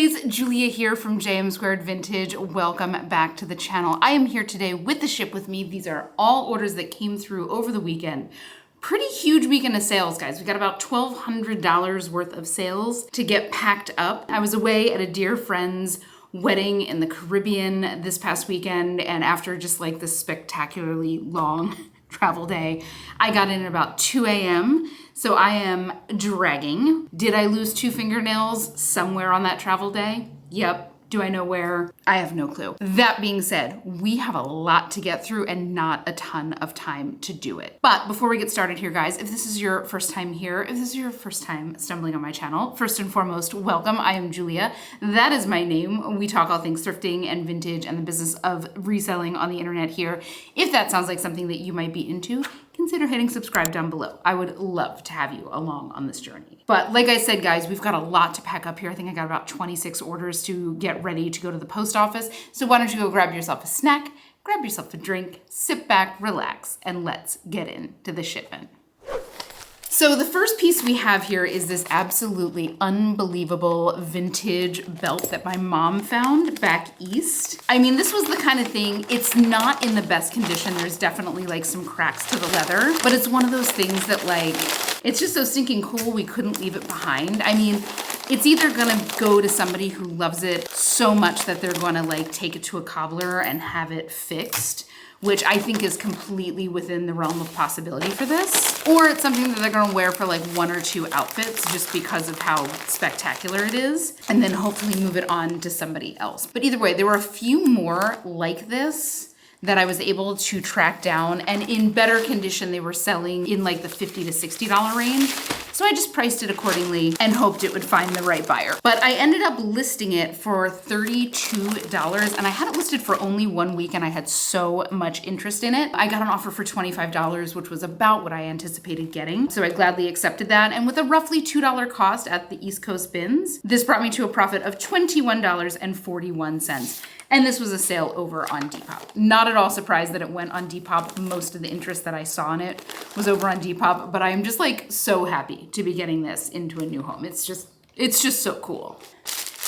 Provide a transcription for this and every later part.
guys, Julia here from JM2 Vintage. Welcome back to the channel. I am here today with the ship with me. These are all orders that came through over the weekend. Pretty huge weekend of sales, guys. We got about $1,200 worth of sales to get packed up. I was away at a dear friend's wedding in the Caribbean this past weekend, and after just like this spectacularly long travel day, I got in at about 2 a.m. So I am dragging. Did I lose 2 fingernails somewhere on that travel day? Yep. Do I know where? I have no clue. That being said, we have a lot to get through and not a ton of time to do it. But before we get started here, guys, if this is your first time here, if this is your first time stumbling on my channel, first and foremost, welcome. I am Julia. That is my name. We talk all things thrifting and vintage and the business of reselling on the internet here. If that sounds like something that you might be into, consider hitting subscribe down below. I would love to have you along on this journey. But like I said, guys, we've got a lot to pack up here. I think I got about 26 orders to get ready to go to the post office. So why don't you go grab yourself a snack, grab yourself a drink, sit back, relax, and let's get into the shipment. So the first piece we have here is this absolutely unbelievable vintage belt that my mom found back east. I mean, this was the kind of thing, it's not in the best condition. There's definitely like some cracks to the leather, but it's one of those things that like, it's just so stinking cool we couldn't leave it behind. I mean, it's either gonna go to somebody who loves it so much that they're gonna like take it to a cobbler and have it fixed, which I think is completely within the realm of possibility for this. Or it's something that they're gonna wear for like 1 or 2 outfits just because of how spectacular it is, and then hopefully move it on to somebody else. But either way, there were a few more like this that I was able to track down, and in better condition, they were selling in like the $50 to $60 range. So I just priced it accordingly and hoped it would find the right buyer. But I ended up listing it for $32, and I had it listed for only 1 week, and I had so much interest in it. I got an offer for $25, which was about what I anticipated getting. So I gladly accepted that. And with a roughly $2 cost at the East Coast bins, this brought me to a profit of $21.41. And this was a sale over on Depop. Not at all surprised that it went on Depop. Most of the interest that I saw in it was over on Depop, but I am just like so happy to be getting this into a new home. It's just so cool.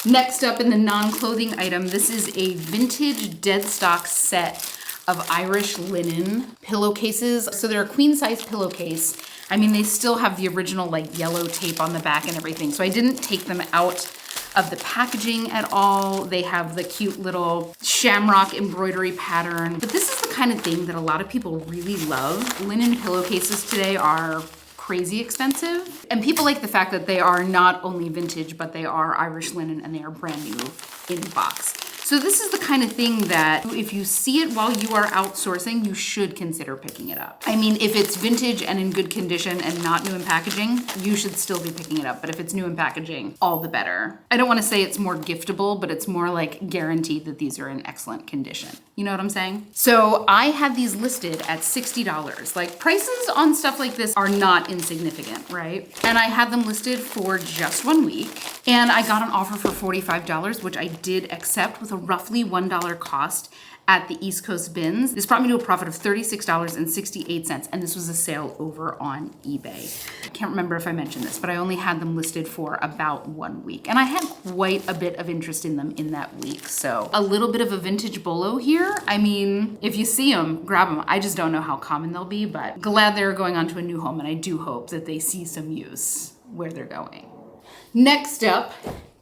Next up in the non-clothing item, this is a vintage dead stock set of Irish linen pillowcases. So they're a queen size pillowcase. I mean, they still have the original like yellow tape on the back and everything. So I didn't take them out of the packaging at all. They have the cute little shamrock embroidery pattern. But this is the kind of thing that a lot of people really love. Linen pillowcases today are crazy expensive. And people like the fact that they are not only vintage, but they are Irish linen and they are brand new in box. So this is the kind of thing that if you see it while you are outsourcing, you should consider picking it up. I mean, if it's vintage and in good condition and not new in packaging, you should still be picking it up. But if it's new in packaging, all the better. I don't want to say it's more giftable, but it's more like guaranteed that these are in excellent condition. You know what I'm saying? So I had these listed at $60. Like prices on stuff like this are not insignificant, right? And I had them listed for just 1 week. And I got an offer for $45, which I did accept with a roughly $1 cost at the East Coast bins. This brought me to a profit of $36.68, and this was a sale over on eBay. I can't remember if I mentioned this, but I only had them listed for about 1 week, and I had quite a bit of interest in them in that week. So a little bit of a vintage bolo here. I mean, if you see them, grab them. I just don't know how common they'll be, but glad they're going on to a new home, and I do hope that they see some use where they're going. Next up,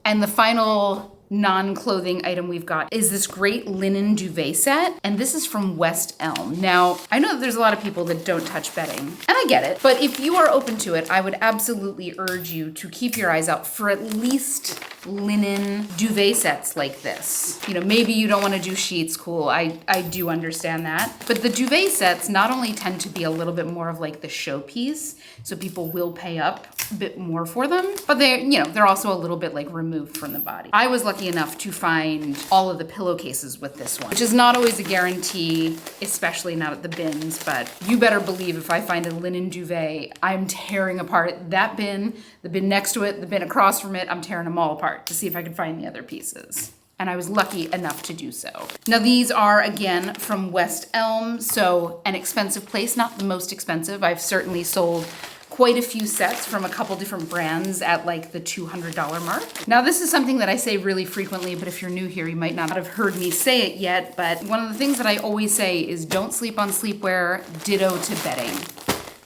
and the final non-clothing item we've got is this great linen duvet set, and this is from West Elm. Now, I know that there's a lot of people that don't touch bedding, and I get it, but if you are open to it, I would absolutely urge you to keep your eyes out for at least linen duvet sets like this. You know, maybe you don't want to do sheets, cool, I do understand that, but the duvet sets not only tend to be a little bit more of like the showpiece, so people will pay up a bit more for them, but they're also a little bit like removed from the body. I was lucky enough to find all of the pillowcases with this one, which is not always a guarantee, especially not at the bins, but you better believe if I find a linen duvet, I'm tearing apart that bin, the bin next to it, the bin across from it, I'm tearing them all apart to see if I could find the other pieces. And I was lucky enough to do so. Now these are again from West Elm, so an expensive place, not the most expensive. I've certainly sold quite a few sets from a couple different brands at like the $200 mark. Now this is something that I say really frequently, but if you're new here, you might not have heard me say it yet, but one of the things that I always say is don't sleep on sleepwear, ditto to bedding.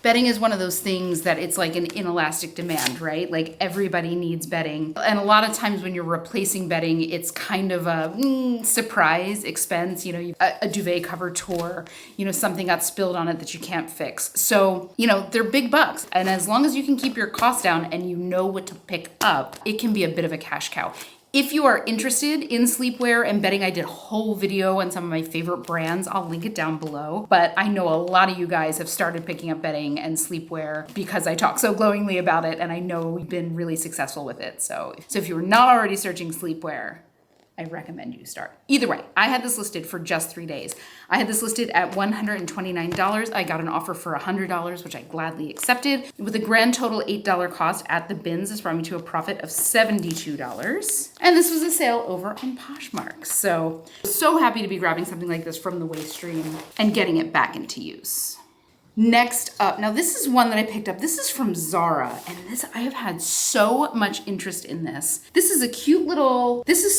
Bedding is one of those things that it's like an inelastic demand, right? Like everybody needs bedding. And a lot of times when you're replacing bedding, it's kind of a surprise expense. You know, a duvet cover tore, you know, something got spilled on it that you can't fix. So, you know, they're big bucks. And as long as you can keep your costs down and you know what to pick up, it can be a bit of a cash cow. If you are interested in sleepwear and bedding, I did a whole video on some of my favorite brands. I'll link it down below. But I know a lot of you guys have started picking up bedding and sleepwear because I talk so glowingly about it, and I know you've been really successful with it. So if you're not already searching sleepwear, I recommend you start. Either way, I had this listed for just 3 days. I had this listed at $129. I got an offer for $100, which I gladly accepted. With a grand total $8 cost at the bins, this brought me to a profit of $72. And this was a sale over on Poshmark. So happy to be grabbing something like this from the waste stream and getting it back into use. Next up, now this is one that I picked up. This is from Zara, and I have had so much interest in this. This is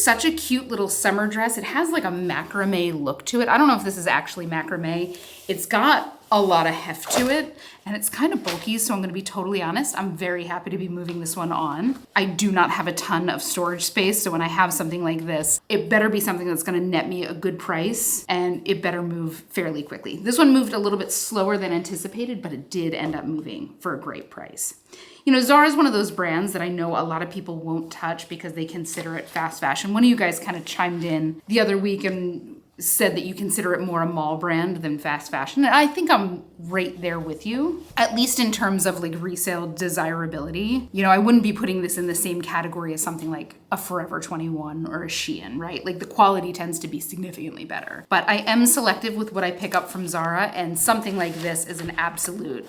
such a cute little summer dress. It has like a macrame look to it. I don't know if this is actually macrame. It's got a lot of heft to it, and it's kind of bulky, so I'm gonna be totally honest. I'm very happy to be moving this one on. I do not have a ton of storage space, so when I have something like this, it better be something that's gonna net me a good price, and it better move fairly quickly. This one moved a little bit slower than anticipated, but it did end up moving for a great price. You know, Zara is one of those brands that I know a lot of people won't touch because they consider it fast fashion. One of you guys kind of chimed in the other week and said that you consider it more a mall brand than fast fashion. And I think I'm right there with you, at least in terms of like resale desirability. You know, I wouldn't be putting this in the same category as something like a Forever 21 or a Shein, right? Like the quality tends to be significantly better. But I am selective with what I pick up from Zara, and something like this is an absolute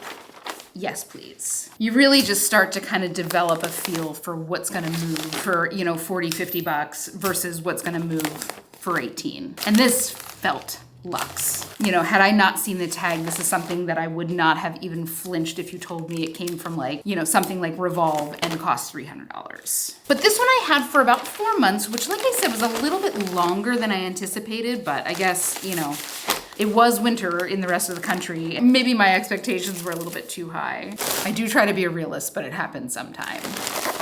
yes, please. You really just start to kind of develop a feel for what's gonna move for, you know, 40, 50 bucks versus what's gonna move for 18. And this felt luxe. You know, had I not seen the tag, this is something that I would not have even flinched if you told me it came from like, you know, something like Revolve and cost $300. But this one I had for about 4 months, which like I said, was a little bit longer than I anticipated, but I guess, you know, it was winter in the rest of the country. Maybe my expectations were a little bit too high. I do try to be a realist, but it happens sometime.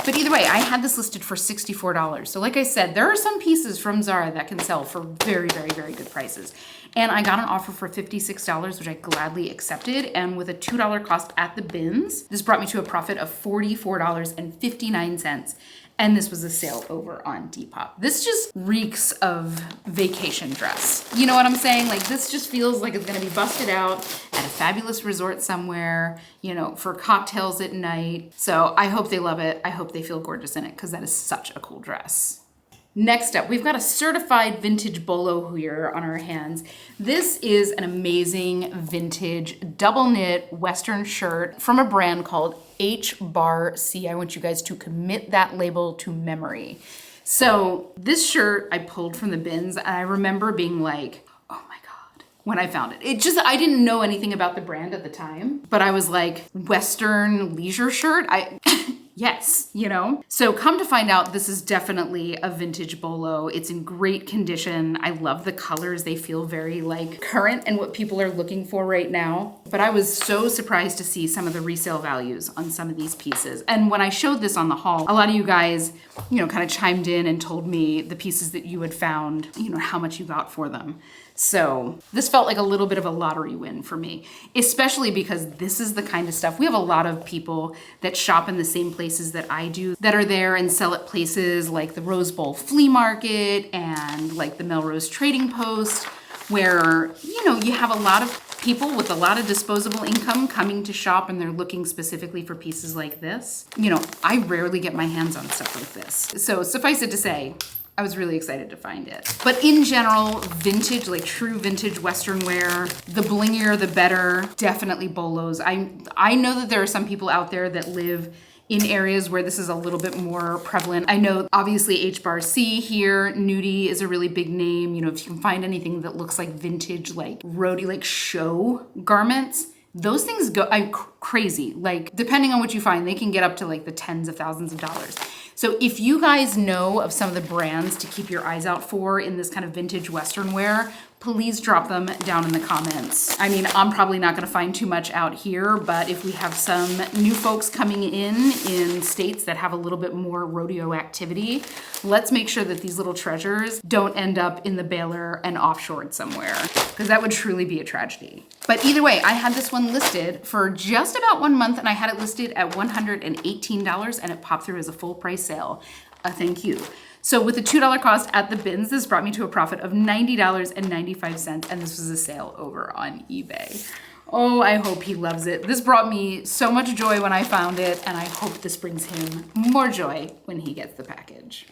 But either way, I had this listed for $64. So like I said, there are some pieces from Zara that can sell for very, very, very good prices. And I got an offer for $56, which I gladly accepted. And with a $2 cost at the bins, this brought me to a profit of $44.59. And this was a sale over on Depop. This just reeks of vacation dress. You know what I'm saying? Like this just feels like it's gonna be busted out at a fabulous resort somewhere, you know, for cocktails at night. So I hope they love it. I hope they feel gorgeous in it because that is such a cool dress. Next up, we've got a certified vintage bolo here on our hands. This is an amazing vintage double knit Western shirt from a brand called HBarC. I want you guys to commit that label to memory. So this shirt I pulled from the bins, and I remember being like, oh my God, when I found it. I didn't know anything about the brand at the time, but I was like, Western leisure shirt? Yes, you know? So come to find out, this is definitely a vintage bolo. It's in great condition. I love the colors. They feel very like current and what people are looking for right now. But I was so surprised to see some of the resale values on some of these pieces. And when I showed this on the haul, a lot of you guys, you know, kind of chimed in and told me the pieces that you had found, you know, how much you got for them. So this felt like a little bit of a lottery win for me, especially because this is the kind of stuff, we have a lot of people that shop in the same places that I do that are there and sell at places like the Rose Bowl Flea Market and like the Melrose Trading Post, where, you know, you have a lot of people with a lot of disposable income coming to shop and they're looking specifically for pieces like this. You know, I rarely get my hands on stuff like this. So suffice it to say, I was really excited to find it. But in general, vintage, like true vintage Western wear, the blingier, the better, definitely bolos. I know that there are some people out there that live in areas where this is a little bit more prevalent. I know obviously HBarC here, Nudie is a really big name. You know, if you can find anything that looks like vintage, like roadie, like show garments, those things go crazy. Like, depending on what you find, they can get up to like the tens of thousands of dollars. So if you guys know of some of the brands to keep your eyes out for in this kind of vintage Western wear, please drop them down in the comments. I mean, I'm probably not gonna find too much out here, but if we have some new folks coming in states that have a little bit more rodeo activity, let's make sure that these little treasures don't end up in the baler and offshored somewhere, because that would truly be a tragedy. But either way, I had this one listed for just about 1 month, and I had it listed at $118, and it popped through as a full price sale. Thank you. So with the $2 cost at the bins, this brought me to a profit of $90.95, and this was a sale over on eBay. Oh, I hope he loves it. This brought me so much joy when I found it, and I hope this brings him more joy when he gets the package.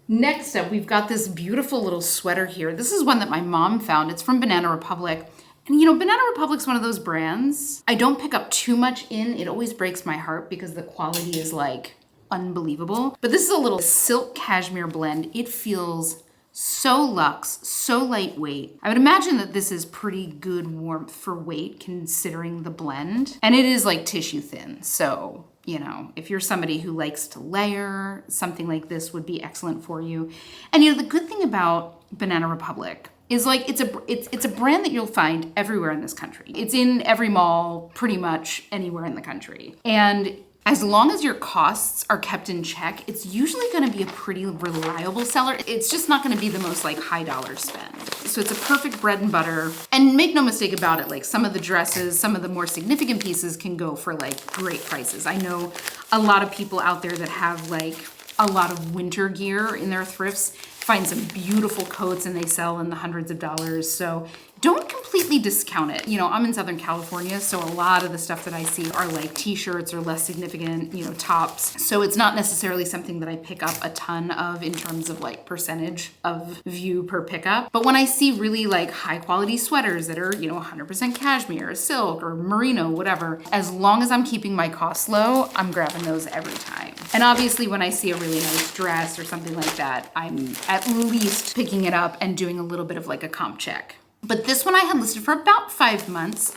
Next up, we've got this beautiful little sweater here. This is one that my mom found. It's from Banana Republic. And you know, Banana Republic's one of those brands I don't pick up too much in. It always breaks my heart because the quality is like unbelievable. But this is a little silk cashmere blend. It feels so luxe, so lightweight. I would imagine that this is pretty good warmth for weight considering the blend. And it is like tissue thin. So, you know, if you're somebody who likes to layer, something like this would be excellent for you. And you know, the good thing about Banana Republic is like it's a brand that you'll find everywhere in this country. It's in every mall, pretty much anywhere in the country. And as long as your costs are kept in check, it's usually gonna be a pretty reliable seller. It's just not gonna be the most like high dollar spend. So it's a perfect bread and butter. And make no mistake about it, like some of the dresses, some of the more significant pieces can go for like great prices. I know a lot of people out there that have like a lot of winter gear in their thrifts, find some beautiful coats and they sell in the hundreds of dollars. So don't completely discount it. You know, I'm in Southern California, so a lot of the stuff that I see are like t-shirts or less significant, you know, tops. So it's not necessarily something that I pick up a ton of in terms of like percentage of view per pickup. But when I see really like high quality sweaters that are, you know, 100% cashmere or silk or merino, whatever, as long as I'm keeping my costs low, I'm grabbing those every time. And obviously when I see a really nice dress or something like that, I'm at least picking it up and doing a little bit of like a comp check. But this one I had listed for about 5 months,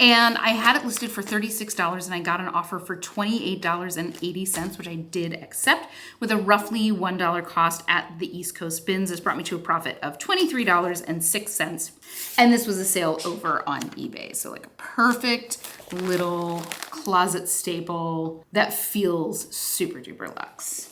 and I had it listed for $36, and I got an offer for $28.80, which I did accept with a roughly $1 cost at the East Coast bins. This brought me to a profit of $23.06, and this was a sale over on eBay. So like a perfect little closet staple that feels super duper luxe.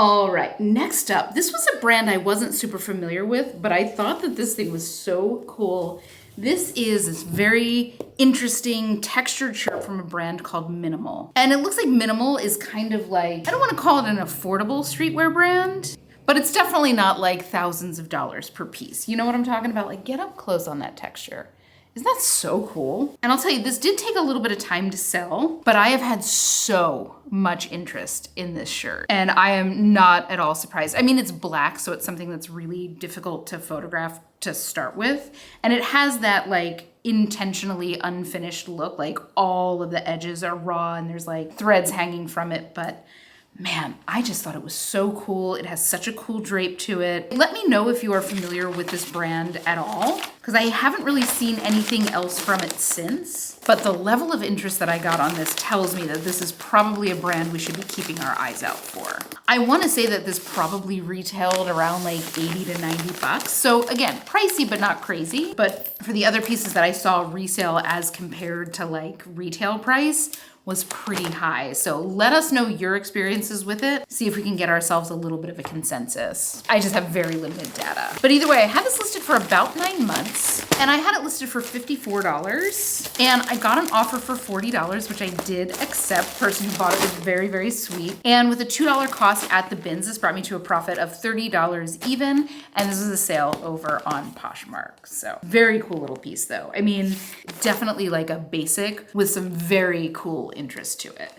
All right, next up, this was a brand I wasn't super familiar with, but I thought that this thing was so cool. This is this very interesting textured shirt from a brand called Minimal. And it looks like Minimal is kind of like, I don't want to call it an affordable streetwear brand, but it's definitely not like thousands of dollars per piece. You know what I'm talking about? Like, get up close on that texture. Isn't that so cool? And I'll tell you, this did take a little bit of time to sell, but I have had so much interest in this shirt, and I am not at all surprised. I mean, it's black, so it's something that's really difficult to photograph to start with, and it has that like intentionally unfinished look, like all of the edges are raw and there's like threads hanging from it, but man, I just thought it was so cool. It has such a cool drape to it. Let me know if you are familiar with this brand at all, because I haven't really seen anything else from it since. But the level of interest that I got on this tells me that this is probably a brand we should be keeping our eyes out for. I want to say that this probably retailed around like 80 to 90 bucks. So again, pricey, but not crazy. But for the other pieces that I saw resale as compared to like retail price, was pretty high. So let us know your experiences with it. See if we can get ourselves a little bit of a consensus. I just have very limited data. But either way, I had this listed for about 9 months, and I had it listed for $54, and I got an offer for $40, which I did accept. The person who bought it was very, very sweet. And with a $2 cost at the bins, this brought me to a profit of $30 even, and this was a sale over on Poshmark. So very cool little piece though. I mean, definitely like a basic with some very cool interest to it.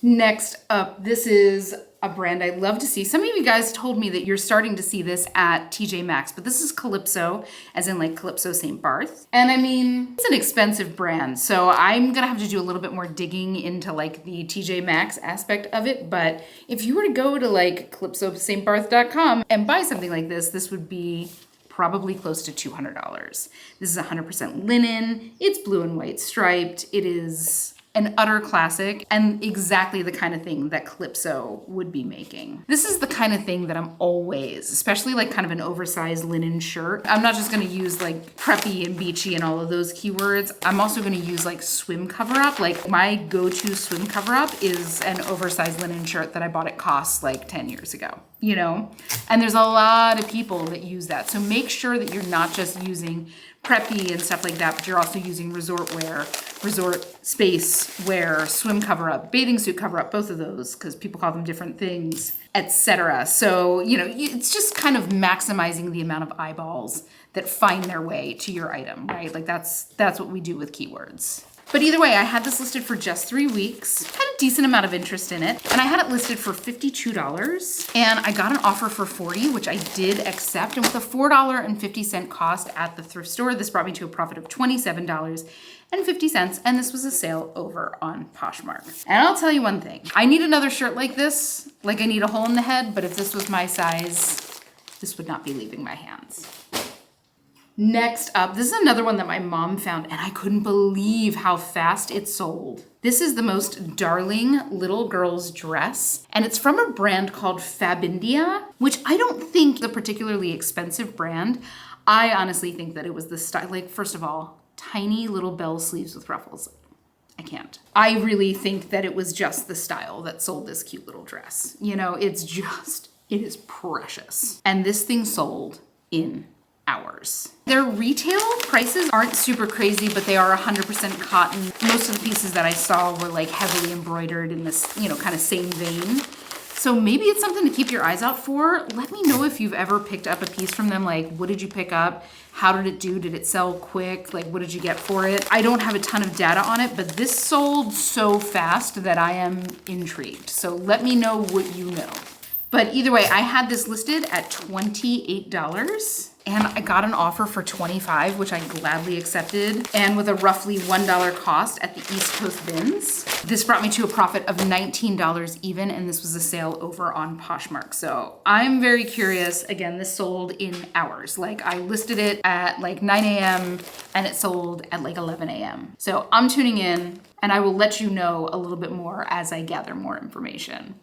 Next up, this is a brand I love to see. Some of you guys told me that you're starting to see this at TJ Maxx, but this is Calypso, as in like Calypso St. Barth. And I mean, it's an expensive brand, so I'm gonna have to do a little bit more digging into like the TJ Maxx aspect of it. But if you were to go to like calypsostbarth.com and buy something like this would be probably close to $200. This is 100% linen. It's blue and white striped. It is an utter classic and exactly the kind of thing that Calypso would be making. This is the kind of thing that I'm always, especially like kind of an oversized linen shirt. I'm not just gonna use like preppy and beachy and all of those keywords. I'm also gonna use like swim cover up. Like my go-to swim cover up is an oversized linen shirt that I bought at Cost like 10 years ago, you know? And there's a lot of people that use that. So make sure that you're not just using preppy and stuff like that, but you're also using resort wear, resort space wear, swim cover up, bathing suit cover up, both of those, because people call them different things, etc. So, you know, it's just kind of maximizing the amount of eyeballs that find their way to your item, right? Like that's what we do with keywords. But either way, I had this listed for just 3 weeks, had a decent amount of interest in it, and I had it listed for $52, and I got an offer for $40, which I did accept, and with a $4.50 cost at the thrift store, this brought me to a profit of $27.50, and this was a sale over on Poshmark. And I'll tell you one thing, I need another shirt like this, like I need a hole in the head, but if this was my size, this would not be leaving my hands. Next up, this is another one that my mom found and I couldn't believe how fast it sold. This is the most darling little girl's dress and it's from a brand called Fabendia, which I don't think is a particularly expensive brand. I honestly think that it was the style, like first of all, tiny little bell sleeves with ruffles. I can't. I really think that it was just the style that sold this cute little dress. You know, it is precious. And this thing sold in hours. Their retail prices aren't super crazy, but they are 100% cotton. Most of the pieces that I saw were like heavily embroidered in this, you know, kind of same vein. So maybe it's something to keep your eyes out for. Let me know if you've ever picked up a piece from them. Like, what did you pick up? How did it do? Did it sell quick? Like, what did you get for it? I don't have a ton of data on it, but this sold so fast that I am intrigued. So let me know what you know. But either way, I had this listed at $28 and I got an offer for $25, which I gladly accepted. And with a roughly $1 cost at the East Coast bins, this brought me to a profit of $19 even, and this was a sale over on Poshmark. So I'm very curious. Again, this sold in hours. Like I listed it at like 9 a.m. and it sold at like 11 a.m. So I'm tuning in and I will let you know a little bit more as I gather more information.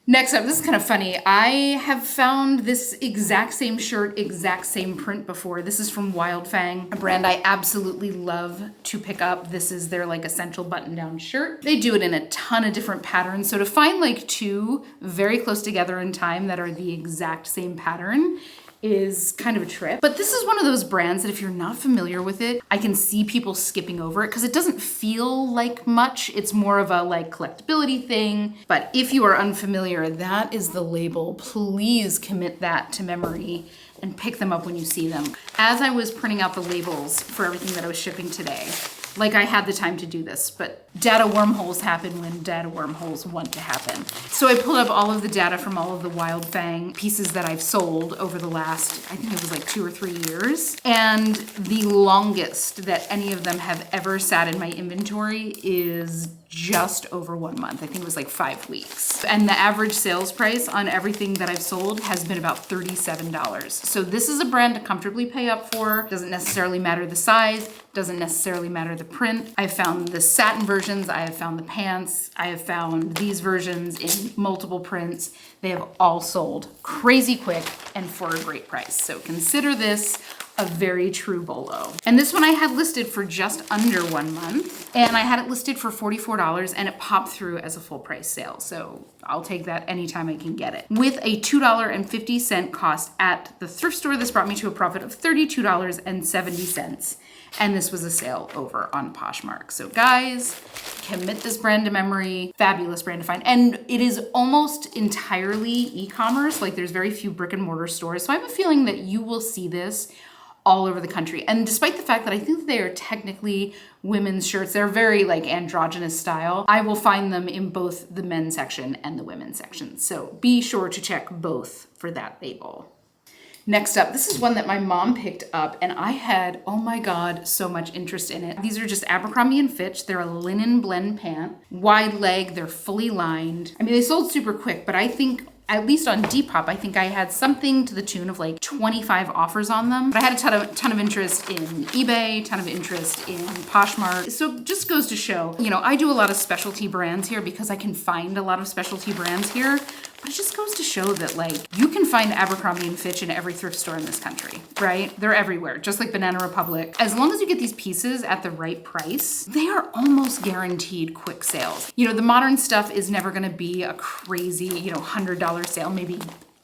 Next up, this is kind of funny. I have found this exact same shirt, exact same print before. This is from Wild Fang, a brand I absolutely love to pick up. This is their like essential button-down shirt. They do it in a ton of different patterns. So to find like two very close together in time that are the exact same pattern is kind of a trip. But this is one of those brands that if you're not familiar with it, I can see people skipping over it because it doesn't feel like much. It's more of a like collectability thing. But if you are unfamiliar, that is the label. Please commit that to memory and pick them up when you see them. As I was printing out the labels for everything that I was shipping today, like I had the time to do this, but data wormholes happen when data wormholes want to happen. So I pulled up all of the data from all of the Wild Fang pieces that I've sold over the last, I think it was like 2 or 3 years. And the longest that any of them have ever sat in my inventory is just over 1 month. I think it was like 5 weeks. And the average sales price on everything that I've sold has been about $37. So this is a brand to comfortably pay up for. Doesn't necessarily matter the size, doesn't necessarily matter the print. I found the satin versions, I have found the pants, I have found these versions in multiple prints. They have all sold crazy quick and for a great price. So consider this a very true bolo. And this one I had listed for just under 1 month, and I had it listed for $44 and it popped through as a full price sale. So I'll take that anytime I can get it. With a $2.50 cost at the thrift store, this brought me to a profit of $32.70. And this was a sale over on Poshmark. So guys, commit this brand to memory. Fabulous brand to find. And it is almost entirely e-commerce. Like there's very few brick and mortar stores. So I have a feeling that you will see this all over the country. And despite the fact that I think they are technically women's shirts, they're very like androgynous style, I will find them in both the men's section and the women's section. So be sure to check both for that label. Next up, this is one that my mom picked up and I had, oh my God, so much interest in it. These are just Abercrombie Fitch. They're a linen blend pant, wide leg, they're fully lined. I mean, they sold super quick, but I think at least on Depop, I think I had something to the tune of like 25 offers on them. But I had a ton of interest in eBay, ton of interest in Poshmark. So just goes to show, you know, I do a lot of specialty brands here because I can find a lot of specialty brands here. But it just goes to show that like you can find Abercrombie and Fitch in every thrift store in this country, right? They're everywhere, just like Banana Republic. As long as you get these pieces at the right price, they are almost guaranteed quick sales. You know, the modern stuff is never gonna be a crazy, you know, $100 sale, maybe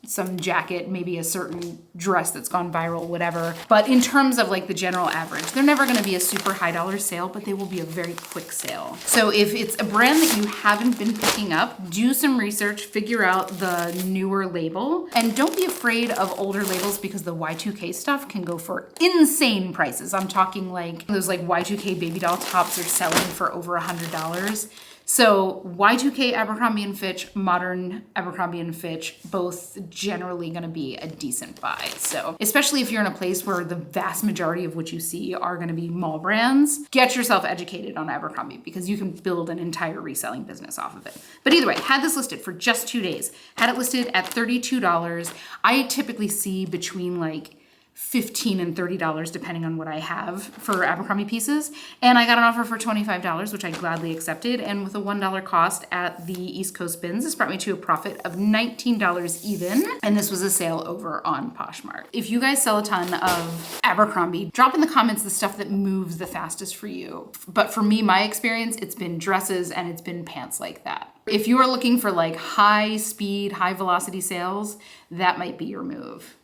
some jacket, maybe a certain dress that's gone viral, whatever. But in terms of like the general average, they're never gonna be a super high dollar sale, but they will be a very quick sale. So if it's a brand that you haven't been picking up, do some research, figure out the newer label, and don't be afraid of older labels because the Y2K stuff can go for insane prices. I'm talking like those like Y2K baby doll tops are selling for over $100. So Y2K Abercrombie and Fitch, modern Abercrombie and Fitch, both generally gonna be a decent buy. So especially if you're in a place where the vast majority of what you see are gonna be mall brands, get yourself educated on Abercrombie because you can build an entire reselling business off of it. But either way, had this listed for just 2 days, had it listed at $32. I typically see between like $15 and $30 depending on what I have for Abercrombie pieces. And I got an offer for $25, which I gladly accepted. And with a $1 cost at the East Coast bins, this brought me to a profit of $19 even. And this was a sale over on Poshmark. If you guys sell a ton of Abercrombie, drop in the comments the stuff that moves the fastest for you. But for me, my experience, it's been dresses and it's been pants like that. If you are looking for like high speed, high velocity sales, that might be your move.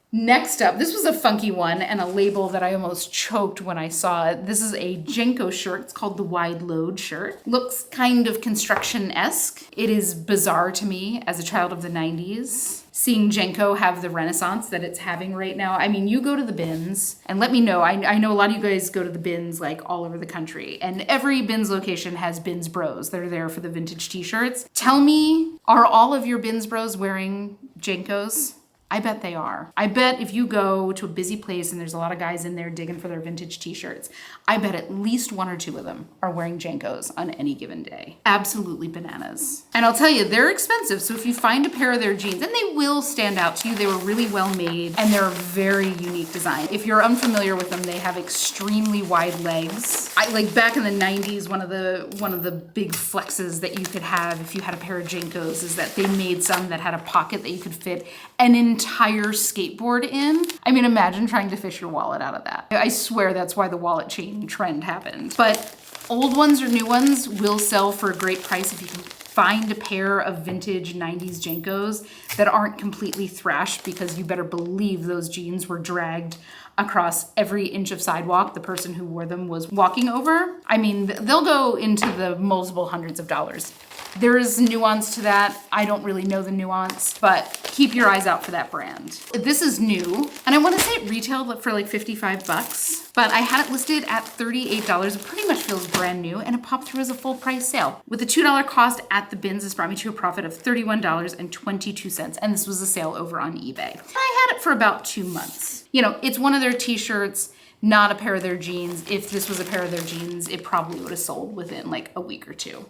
Next up, this was a funky one and a label that I almost choked when I saw it. This is a Jenko shirt. It's called the Wide Load shirt. Looks kind of construction-esque. It is bizarre to me as a child of the 90s. Seeing Jenko have the renaissance that it's having right now. I mean, you go to the bins and let me know. I know a lot of you guys go to the bins like all over the country and every bins location has bins bros that are there for the vintage t-shirts. Tell me, are all of your bins bros wearing Jenkos? I bet they are. I bet if you go to a busy place and there's a lot of guys in there digging for their vintage t-shirts, I bet at least 1 or 2 of them are wearing Jenkos on any given day. Absolutely bananas. And I'll tell you, they're expensive. So if you find a pair of their jeans, and they will stand out to you, they were really well made and they're a very unique design. If you're unfamiliar with them, they have extremely wide legs. Like back in the 90s, one of the big flexes that you could have if you had a pair of Jenkos is that they made some that had a pocket that you could fit an entire skateboard in. I mean, imagine trying to fish your wallet out of that. I swear that's why the wallet chain trend happened. But old ones or new ones will sell for a great price if you can find a pair of vintage 90s Jenkos that aren't completely thrashed, because you better believe those jeans were dragged across every inch of sidewalk the person who wore them was walking over. I mean, they'll go into the multiple hundreds of dollars. There is nuance to that. I don't really know the nuance, but keep your eyes out for that brand. This is new, and I want to say it retailed for like 55 bucks, but I had it listed at $38. It pretty much feels brand new, and it popped through as a full price sale. With a $2 cost at the bins, this brought me to a profit of $31.22, and this was a sale over on eBay. I had it for about 2 months. You know, it's one of their t-shirts, not a pair of their jeans. If this was a pair of their jeans, it probably would have sold within like a week or 2.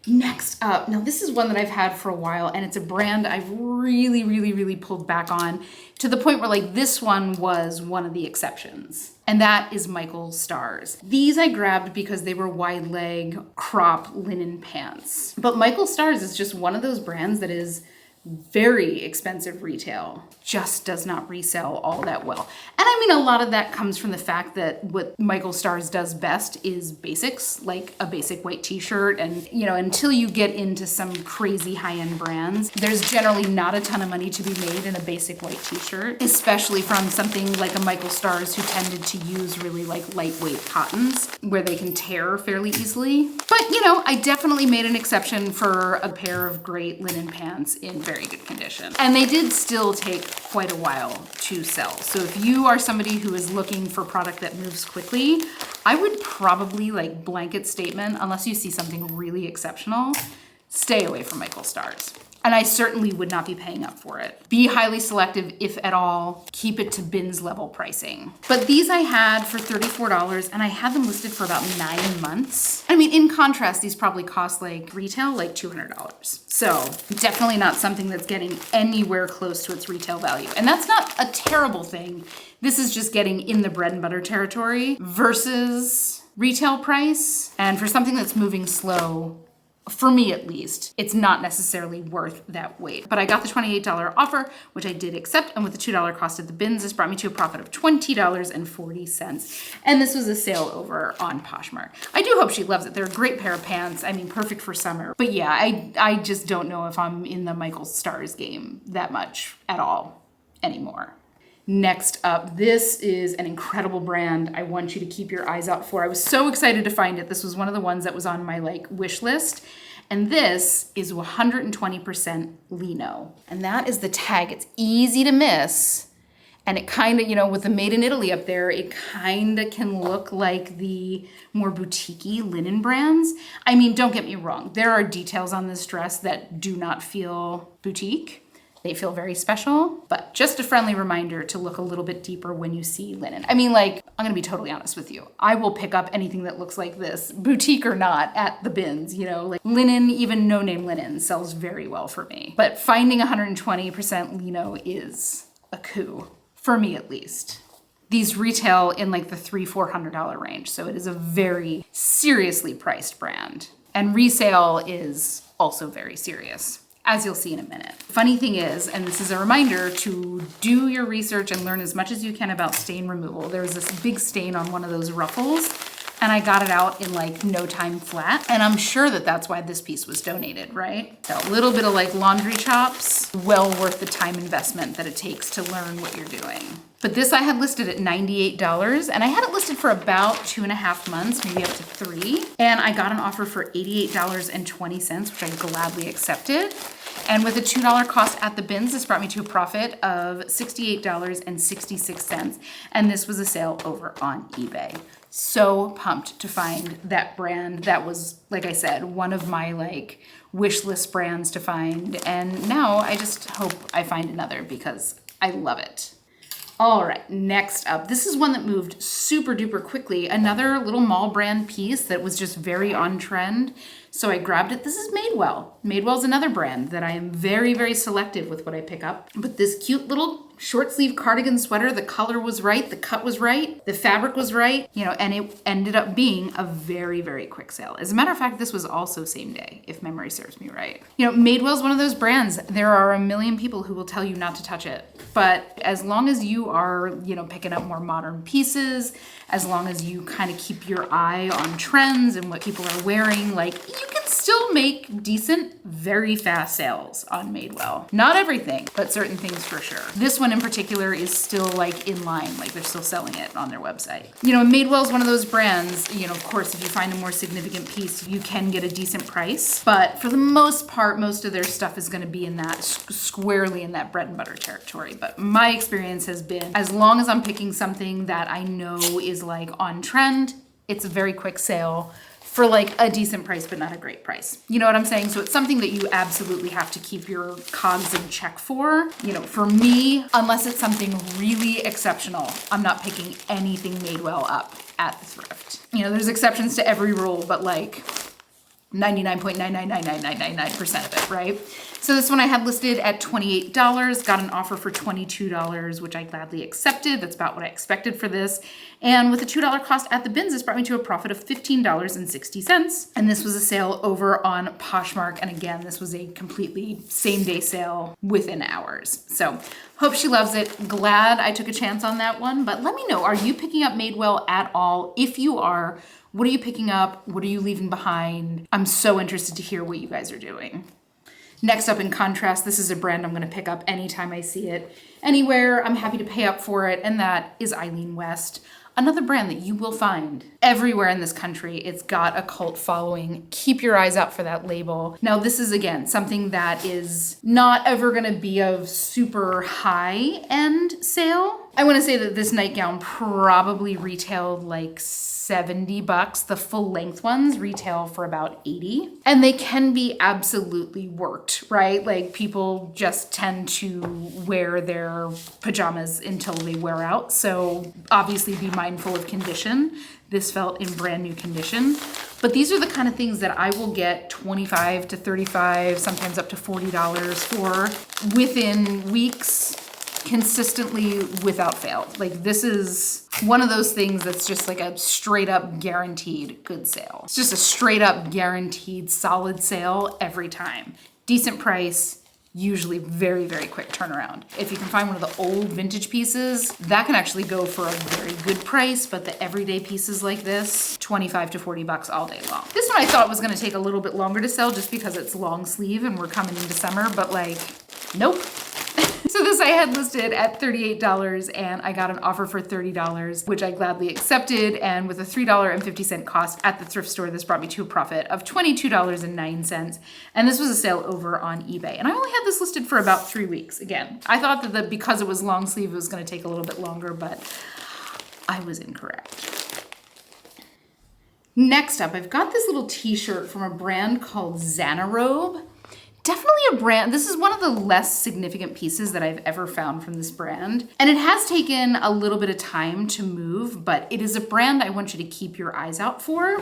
Next up, now this is one that I've had for a while, and it's a brand I've really pulled back on to the point where like this one was one of the exceptions. And that is Michael Stars. These I grabbed because they were wide leg crop linen pants. But Michael Stars is just one of those brands that is very expensive retail, just does not resell all that well. And I mean, a lot of that comes from the fact that what Michael Stars does best is basics, like a basic white t-shirt. And you know, until you get into some crazy high-end brands, there's generally not a ton of money to be made in a basic white t-shirt, especially from something like a Michael Stars who tended to use really like lightweight cottons where they can tear fairly easily. But you know, I definitely made an exception for a pair of great linen pants in very good condition. And they did still take quite a while to sell. So if you are somebody who is looking for product that moves quickly, I would probably like blanket statement, unless you see something really exceptional, stay away from Michael Stars. And I certainly would not be paying up for it. Be highly selective, if at all. Keep it to bins level pricing. But these I had for $34 and I had them listed for about 9 months. I mean, in contrast, these probably cost like retail, like $200. So definitely not something that's getting anywhere close to its retail value. And that's not a terrible thing. This is just getting in the bread and butter territory versus retail price. And for something that's moving slow, for me at least, it's not necessarily worth that wait. But I got the $28 offer, which I did accept, and with the $2 cost at the bins, this brought me to a profit of $20.40. And this was a sale over on Poshmark. I do hope she loves it. They're a great pair of pants. I mean, perfect for summer. But yeah, I just don't know if I'm in the Michael Stars game that much at all anymore. Next up, this is an incredible brand I want you to keep your eyes out for. I was so excited to find it. This was one of the ones that was on my wish list. And this is 120% Lino. And that is the tag. It's easy to miss. And it kind of, with the made in Italy up there, it kind of can look like the more boutique-y linen brands. I mean, don't get me wrong. There are details on this dress that do not feel boutique. They feel very special, but just a friendly reminder to look a little bit deeper when you see linen. I mean, I'm gonna be totally honest with you. I will pick up anything that looks like this, boutique or not, at the bins, linen, even no-name linen sells very well for me. But finding 120% Lino is a coup, for me at least. These retail in the $300-400 range, so it is a very seriously priced brand. And resale is also very serious, as you'll see in a minute. Funny thing is, and this is a reminder to do your research and learn as much as you can about stain removal. There was this big stain on one of those ruffles, and I got it out in no time flat. And I'm sure that that's why this piece was donated, right? So a little bit of laundry chops, well worth the time investment that it takes to learn what you're doing. But this I had listed at $98, and I had it listed for about 2.5 months, maybe up to 3. And I got an offer for $88.20, which I gladly accepted. And with a $2 cost at the bins, this brought me to a profit of $68.66. And this was a sale over on eBay. So pumped to find that brand. That was, like I said, one of my wish list brands to find. And now I just hope I find another because I love it. All right, next up, this is one that moved super duper quickly. Another little mall brand piece that was just very on trend. So I grabbed it. This is Madewell. Madewell's another brand that I am very, very selective with what I pick up. But this cute little short sleeve cardigan sweater, the color was right, the cut was right, the fabric was right, and it ended up being a very, very quick sale. As a matter of fact, this was also same day, if memory serves me right. Madewell's one of those brands. There are a million people who will tell you not to touch it. But as long as you are, picking up more modern pieces, as long as you kind of keep your eye on trends and what people are wearing, you can still make decent, very fast sales on Madewell. Not everything, but certain things for sure. This one in particular is still in line, they're still selling it on their website. Madewell's one of those brands, of course, if you find a more significant piece, you can get a decent price, but for the most part, most of their stuff is gonna be in that, squarely in that bread and butter territory. But my experience has been, as long as I'm picking something that I know is on trend, it's a very quick sale for a decent price, but not a great price. You know what I'm saying? So it's something that you absolutely have to keep your cogs in check for. For me, unless it's something really exceptional, I'm not picking anything Madewell up at the thrift. There's exceptions to every rule, but 99.9999999% of it, right? So this one I had listed at $28, got an offer for $22, which I gladly accepted. That's about what I expected for this. And with a $2 cost at the bins, this brought me to a profit of $15.60. And this was a sale over on Poshmark. And again, this was a completely same day sale within hours. So hope she loves it. Glad I took a chance on that one. But let me know, are you picking up Madewell at all? If you are, what are you picking up? What are you leaving behind? I'm so interested to hear what you guys are doing. Next up, in contrast, this is a brand I'm going to pick up anytime I see it. Anywhere, I'm happy to pay up for it, and that is Eileen West. Another brand that you will find everywhere in this country. It's got a cult following. Keep your eyes out for that label. Now, this is, again, something that is not ever going to be of super high-end sale. I want to say that this nightgown probably retailed like $70. The full length ones retail for about $80. And they can be absolutely worked, right? Like people just tend to wear their pajamas until they wear out. So obviously be mindful of condition. This felt in brand new condition. But these are the kind of things that I will get $25 to $35, sometimes up to $40 for within weeks, consistently without fail. Like this is one of those things that's just like a straight up guaranteed good sale. It's just a straight up guaranteed solid sale every time. Decent price, usually very, very quick turnaround. If you can find one of the old vintage pieces, that can actually go for a very good price, but the everyday pieces like this, $25 to $40 all day long. This one I thought was gonna take a little bit longer to sell just because it's long sleeve and we're coming into summer, but like, nope. So this I had listed at $38 and I got an offer for $30, which I gladly accepted. And with a $3.50 cost at the thrift store, this brought me to a profit of $22.09. And this was a sale over on eBay. And I only had this listed for about 3 weeks. Again, I thought that because it was long sleeve, it was gonna take a little bit longer, but I was incorrect. Next up, I've got this little t-shirt from a brand called Xanrobe. Definitely a brand. This is one of the less significant pieces that I've ever found from this brand. And it has taken a little bit of time to move, but it is a brand I want you to keep your eyes out for.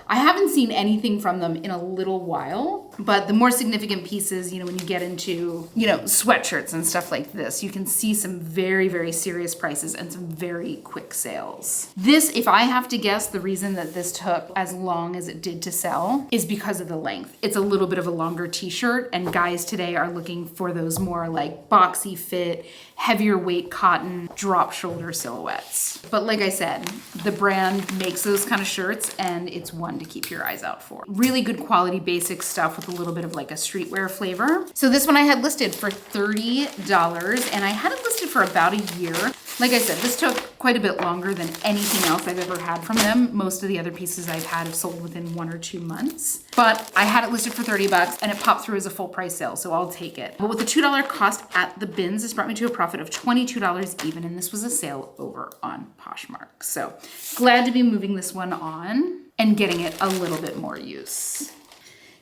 I haven't seen anything from them in a little while, but the more significant pieces, you know, when you get into, you know, sweatshirts and stuff like this, you can see some very, very serious prices and some very quick sales. This, if I have to guess, the reason that this took as long as it did to sell is because of the length. It's a little bit of a longer t-shirt, and guys today are looking for those more like boxy fit, heavier weight cotton, drop shoulder silhouettes. But like I said, the brand makes those kind of shirts and it's one to keep your eyes out for. Really good quality basic stuff with a little bit of like a streetwear flavor. So this one I had listed for $30 and I had it listed for about a year. Like I said, this took quite a bit longer than anything else I've ever had from them. Most of the other pieces I've had have sold within 1 or 2 months. But I had it listed for $30 and it popped through as a full price sale, so I'll take it. But with the $2 cost at the bins, this brought me to a profit of $22 even, and this was a sale over on Poshmark. So glad to be moving this one on and getting it a little bit more use.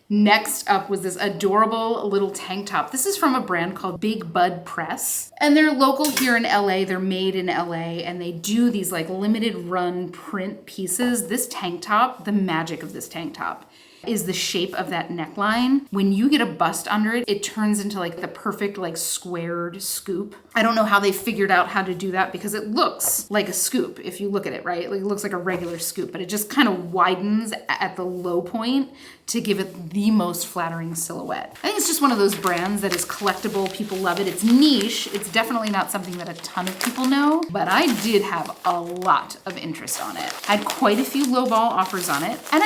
Next up was this adorable little tank top. This is from a brand called Big Bud Press. And they're local here in LA. They're made in LA and they do these like limited run print pieces. This tank top, the magic of this tank top is the shape of that neckline. When you get a bust under it, it turns into like the perfect like squared scoop. I don't know how they figured out how to do that because it looks like a scoop if you look at it, right? Like it looks like a regular scoop, but it just kind of widens at the low point to give it the most flattering silhouette. I think it's just one of those brands that is collectible. People love it. It's niche. It's definitely not something that a ton of people know, but I did have a lot of interest on it. I had quite a few lowball offers on it. And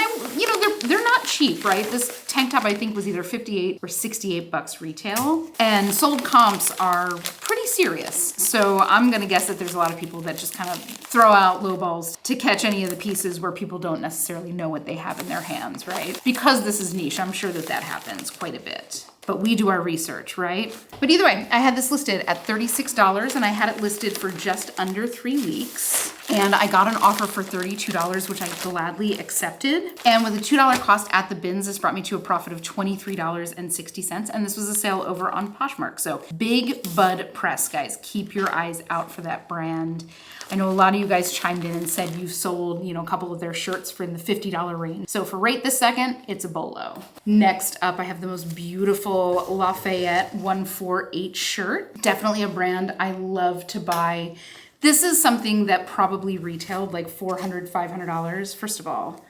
they're not cheap, right? This tank top I think was either 58 or 68 bucks retail, and sold comps are pretty serious. So I'm gonna guess that there's a lot of people that just kind of throw out lowballs to catch any of the pieces where people don't necessarily know what they have in their hands, right? Because this is niche, I'm sure that happens quite a bit. But we do our research, right? But either way, I had this listed at $36 and I had it listed for just under 3 weeks. And I got an offer for $32, which I gladly accepted. And with a $2 cost at the bins, this brought me to a profit of $23.60. And this was a sale over on Poshmark. So Big Bud Press, guys, keep your eyes out for that brand. I know a lot of you guys chimed in and said you've sold, a couple of their shirts for in the $50 range. So for right this second, it's a bolo. Next up, I have the most beautiful Lafayette 148 shirt. Definitely a brand I love to buy. This is something that probably retailed like $400, $500. First of all,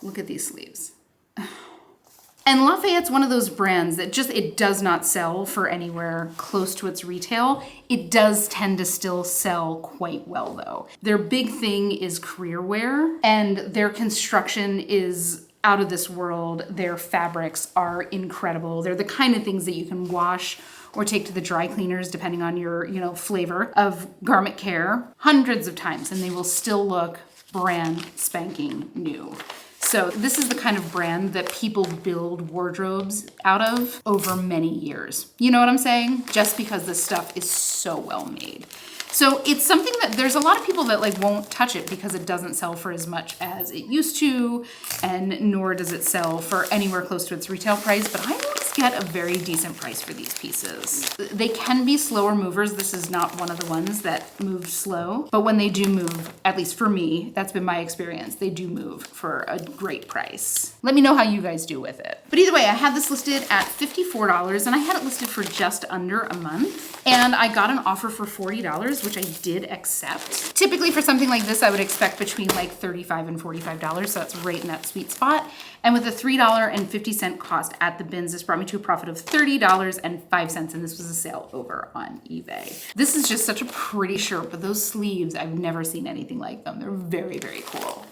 look at these sleeves. And Lafayette's one of those brands that it does not sell for anywhere close to its retail. It does tend to still sell quite well though. Their big thing is career wear and their construction is out of this world. Their fabrics are incredible. They're the kind of things that you can wash or take to the dry cleaners depending on your, flavor of garment care hundreds of times and they will still look brand spanking new. So this is the kind of brand that people build wardrobes out of over many years. You know what I'm saying? Just because this stuff is so well made. So it's something that there's a lot of people that like won't touch it because it doesn't sell for as much as it used to, and nor does it sell for anywhere close to its retail price, but I always get a very decent price for these pieces. They can be slower movers. This is not one of the ones that moved slow, but when they do move, at least for me, that's been my experience, they do move for a great price. Let me know how you guys do with it. But either way, I had this listed at $54 and I had it listed for just under a month. And I got an offer for $40, which I did accept. Typically for something like this, I would expect between like $35 and $45, so that's right in that sweet spot. And with a $3.50 cost at the bins, this brought me to a profit of $30.05, and this was a sale over on eBay. This is just such a pretty shirt, but those sleeves, I've never seen anything like them. They're very, very cool.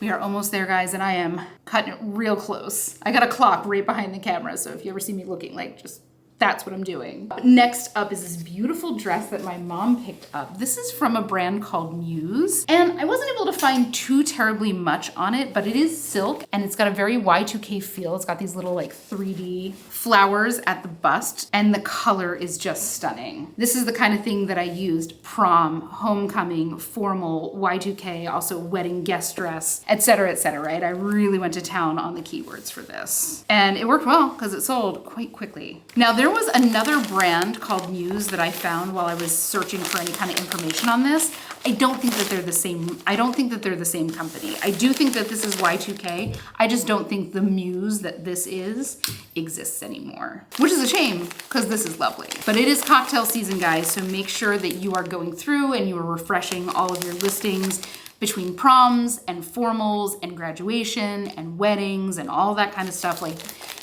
We are almost there, guys, and I am cutting it real close. I got a clock right behind the camera, so if you ever see me looking like just that's what I'm doing. Next up is this beautiful dress that my mom picked up. This is from a brand called Muse, and I wasn't able to find too terribly much on it, but it is silk and it's got a very Y2K feel. It's got these little like 3D flowers at the bust, and the color is just stunning. This is the kind of thing that I used prom, homecoming, formal, Y2K, also wedding guest dress, etc., right? I really went to town on the keywords for this, and it worked well because it sold quite quickly. Now there was another brand called Muse that I found while I was searching for any kind of information on this. I don't think that they're the same. I don't think that they're the same company. I do think that this is Y2K. I just don't think the Muse that this is exists anymore, which is a shame because this is lovely. But it is cocktail season, guys, so make sure that you are going through and you are refreshing all of your listings between proms and formals and graduation and weddings and all that kind of stuff. Like,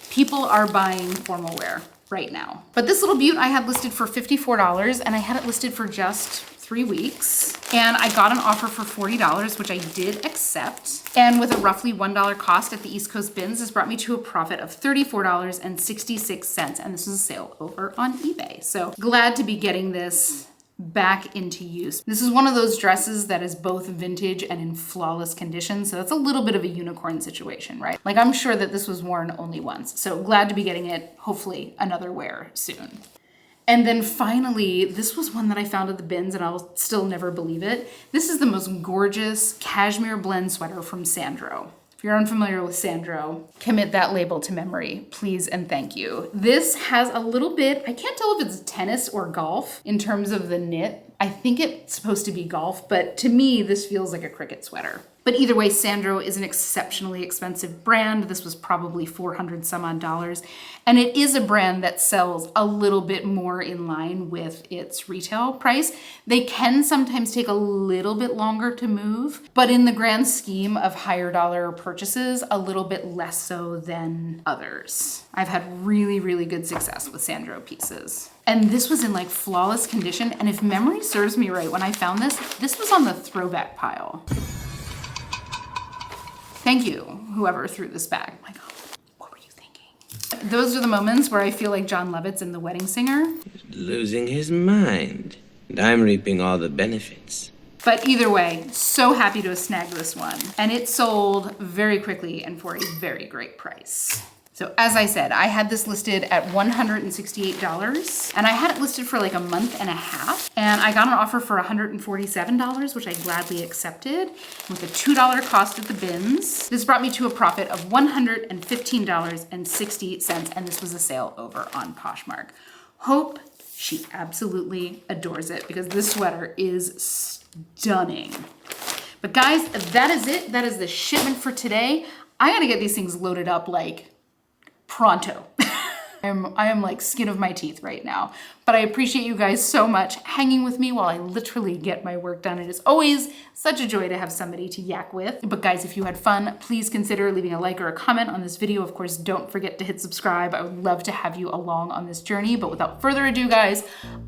people are buying formal wear right now. But this little beaut I had listed for $54 and I had it listed for just 3 weeks. And I got an offer for $40, which I did accept. And with a roughly $1 cost at the East Coast bins, this brought me to a profit of $34.66. And this was a sale over on eBay. So glad to be getting this back into use. This is one of those dresses that is both vintage and in flawless condition, so that's a little bit of a unicorn situation, right? Like, I'm sure that this was worn only once, so glad to be getting it, hopefully another wear soon. And then finally, this was one that I found at the bins and I'll still never believe it. This is the most gorgeous cashmere blend sweater from Sandro. If you're unfamiliar with Sandro, commit that label to memory, please and thank you. This has a little bit, I can't tell if it's tennis or golf in terms of the knit. I think it's supposed to be golf, but to me, this feels like a cricket sweater. But either way, Sandro is an exceptionally expensive brand. This was probably $400 some odd. And it is a brand that sells a little bit more in line with its retail price. They can sometimes take a little bit longer to move, but in the grand scheme of higher dollar purchases, a little bit less so than others. I've had really, really good success with Sandro pieces. And this was in like flawless condition. And if memory serves me right, when I found this was on the throwback pile. Thank you, whoever threw this bag. Oh my God, what were you thinking? Those are the moments where I feel like John Lovett's in The Wedding Singer. Losing his mind, and I'm reaping all the benefits. But either way, so happy to have snagged this one. And it sold very quickly and for a very great price. So as I said, I had this listed at $168 and I had it listed for like a month and a half. And I got an offer for $147, which I gladly accepted. With a $2 cost at the bins, this brought me to a profit of $115.60. And this was a sale over on Poshmark. Hope she absolutely adores it because this sweater is stunning. But guys, that is it. That is the shipment for today. I gotta get these things loaded up like pronto. I am like skin of my teeth right now, but I appreciate you guys so much hanging with me while I literally get my work done. It is always such a joy to have somebody to yak with. But guys, if you had fun, please consider leaving a like or a comment on this video. Of course, don't forget to hit subscribe. I would love to have you along on this journey, but without further ado, guys,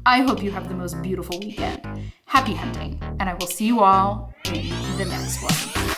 I hope you have the most beautiful weekend. Happy hunting, and I will see you all in the next one.